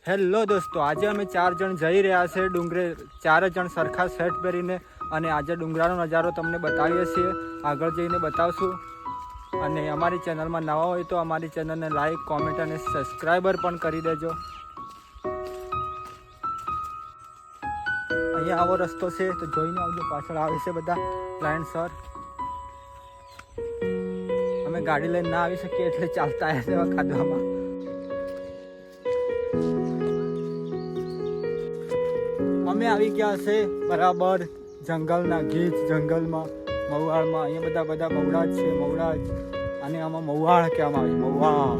Hello દોસ્તો, આજે અમે 4 જણ જઈ રહ્યા છે ડુંગરે. 4 જણ સરખા સેટ પહેરીને, અને આજે ડુંગરાનો નજારો તમને બતાવીએ છીએ. આગળ જઈને બતાવશું. અને અમારી ચેનલમાં નવા હોય તો અમારી ચેનલને લાઈક, કોમેન્ટ અને સબસ્ક્રાઈબર પણ કરી દેજો. અહીંયા આવો રસ્તો છે તો જોઈને આવજો. પાછળ આવે છે બધા લાઇનસર. અમે ગાડી લઈને ના આવી શકીએ એટલે ચાલતા આવ્યા છે એવા ખાધવામાં. અમે આવી ગયા છે બરાબર જંગલના ગીચ જંગલમાં, મહુવાળમાં. અહીંયા બધા મવડા જ છે, મવડા જ. અને આમાં મહુવાળ કહેવામાં આવે છે, મહુવાળ.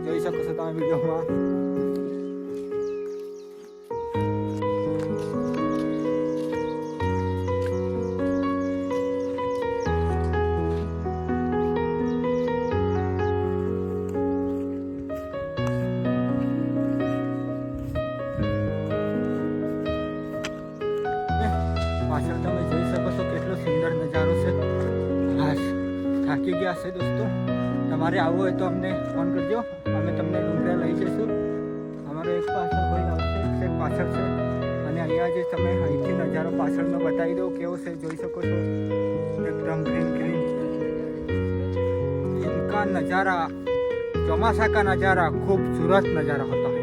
જોઈ શકો છો તમે વિડીયોમાં. પાછળ તમે જોઈ શકો છો કેટલો સુંદર નજારો છે. હાશ, થાકી ગયા છે દોસ્તો. તમારે આવવું હોય તો અમને ફોન કરજો, અમે તમને ડુંગરે લઈ જઈશું. અમારો એક પાછળ ભાઈ આવશે, એક પાછળ છે. અને અહીંયા જે તમે અહીંથી નજારો પાછળનો બતાવી દો કેવો છે, જોઈ શકો છો. એકદમ ગ્રીન ગ્રીન इनका नज़ारा, चौमासा का नज़ारा खूबसूरत नज़ारा होता है.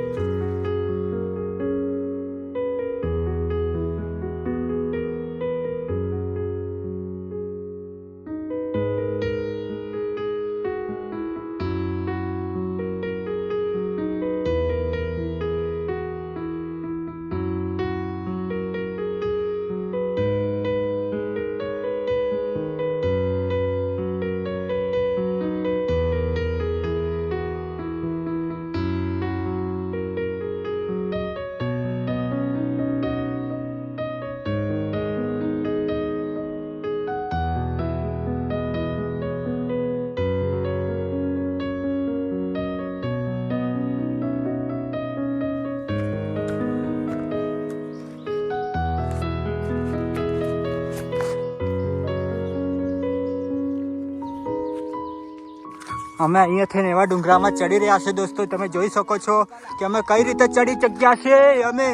અમે અહીંયા થઈને એવા ડુંગરામાં ચડી રહ્યા છે દોસ્તો. તમે જોઈ શકો છો કે અમે કઈ રીતે ચડી ચગ્યા છે. અમે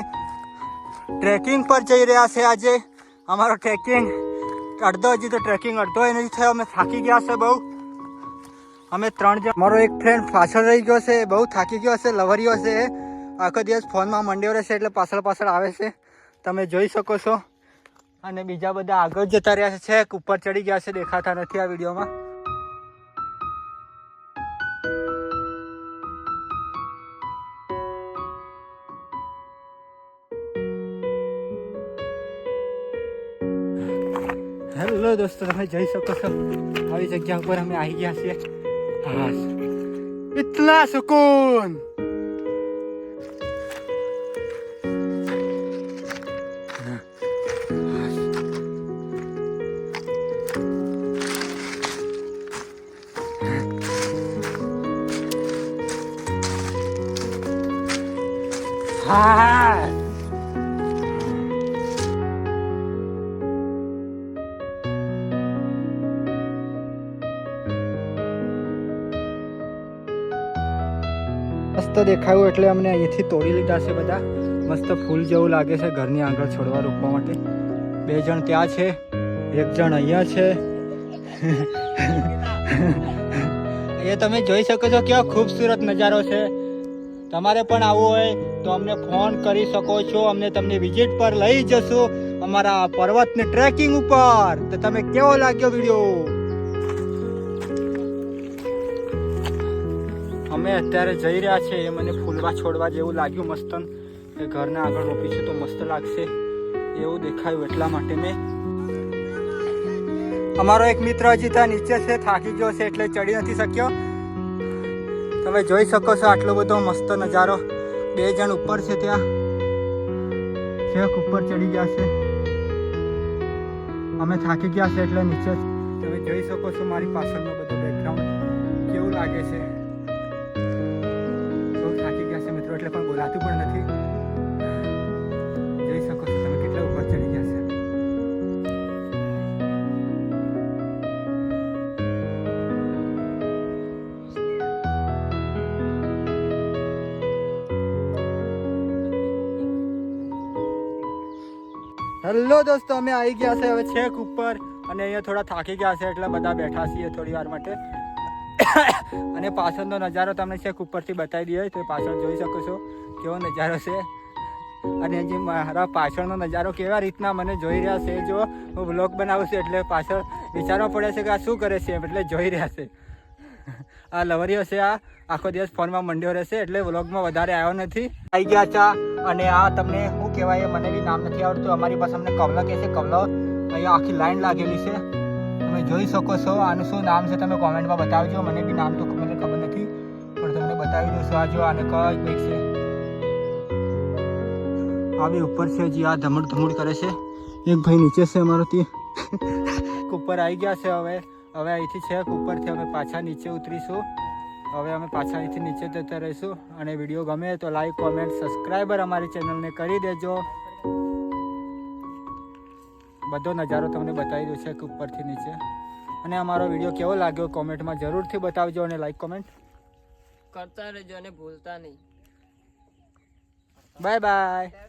ટ્રેકિંગ પર જઈ રહ્યા છે આજે. અમારો ટ્રેકિંગ અડધો, હજી તો ટ્રેકિંગ અડધો એ નથી થયો. અમે થાકી ગયા છે બહુ. અમે 3 જણ. મારો એક ફ્રેન્ડ પાછળ રહી ગયો છે, બહુ થાકી ગયો છે, લવરિયો છે. આખો દિવસ ફોનમાં મંડ્યો રહેશે એટલે પાછળ આવે છે, તમે જોઈ શકો છો. અને બીજા બધા આગળ જતા રહ્યા છે, ઉપર ચડી ગયા છે, દેખાતા નથી આ વિડીયોમાં. હેલો દોસ્તો, તમે જોઈ શકો છો આવી જગ્યા ઉપર અમે આવી ગયા છીએ. હા, ઇતના સુકૂન. હા, મસ્ત દેખાયું એટલે અમને અહીંથી તોડી લીધા છે બધા. મસ્ત ફૂલ જેવું લાગે છે ઘરની આગળ છોડવા રોપવા માટે. 2 જણ ત્યાં છે, 1 જણ અહીંયા છે. એ તમે જોઈ શકો છો કેવો ખૂબસૂરત નજારો છે. તમારે પણ આવવું હોય તો અમને ફોન કરી શકો છો. અમને તમને વિઝિટ પર લઈ જશું અમારા પર્વતની ટ્રેકિંગ ઉપર. તો તમે કેવો લાગ્યો વિડીયો? અમે અત્યારે જઈ રહ્યા છે. એ મને ફૂલવા છોડવા જેવું લાગ્યું મસ્ત. એ ઘરના આગળ રોપીશું તો મસ્ત લાગશે એવું દેખાયું, એટલા માટે મેં. અમારો એક મિત્ર હજી ત્યાં નીચે છે, થાકી ગયો છે એટલે ચડી નથી શક્યો. તમે જોઈ શકો છો આટલો બધો મસ્ત નજારો. 2 જણ ઉપર છે, ત્યાં છેક ઉપર ચડી ગયા છે. અમે થાકી ગયા છે એટલે નીચે. તમે જોઈ શકો છો મારી પાછળનો બધો બેકગ્રાઉન્ડ કેવું લાગે છે. થાકી ગયા છે મિત્રો એટલે પણ બોલાતું પણ નથી. જોઈ શકો છો તમે કેટલા ઉપર ચડી ગયા છે. હેલો દોસ્તો, અમે આવી ગયા છે હવે છેક ઉપર અને અહીંયા થોડા થાકી ગયા છે એટલે બધા બેઠા છીએ થોડી વાર માટે. અને પાછળનો નજારો તમને છેક ઉપરથી બતાવી દઈએ તો પાછળ જોઈ શકો છો કેવો નજારો છે. અને જે મારા પાછળનો નજારો કેવા રીતના મને જોઈ રહ્યા છે, જો હું વ્લોગ બનાવું છું એટલે પાછળ વિચારવા પડે છે કે આ શું કરે છે, એટલે જોઈ રહ્યા છે. આ લવરીઓ છે, આ આખો દિવસ ફોનમાં મંડ્યો રહેશે એટલે વ્લોગમાં વધારે આવ્યો નથી. આવી ગયા હતા અને આ તમને શું કહેવાય મને બી નામ નથી આવડતું. અમારી પાસે અમને કવલા કહે છે. કવલા અહીંયા આખી લાઈન લાગેલી છે, તમે જોઈ શકો છો. આનું શું નામ છે તમે કોમેન્ટમાં બતાવજો. મને બી નામ તો મને ખબર નથી પણ તમને બતાવી દઉં છું. આ જો આને કઈ બાઈક છે, આ બી ઉપર છે. જે આ ધમડ કરે છે. એક ભાઈ નીચે છે અમારો ત્યાં ઉપર આવી ગયા છે. હવે અહીંથી છે ઉપરથી અમે પાછા નીચે ઉતરીશું. હવે અમે પાછા અહીંથી નીચે જતા રહીશું. અને વિડીયો ગમે તો લાઈક કોમેન્ટ સબસ્ક્રાઈબર અમારી ચેનલને કરી દેજો. બધો નજારો તમને બતાવી દઉં છે ઉપરથી નીચે. અને અમારો વિડીયો કેવો લાગ્યો કોમેન્ટમાં જરૂરથી બતાવજો અને લાઈક કોમેન્ટ કરતા રહેજો અને ભૂલતા નહીં. Bye bye.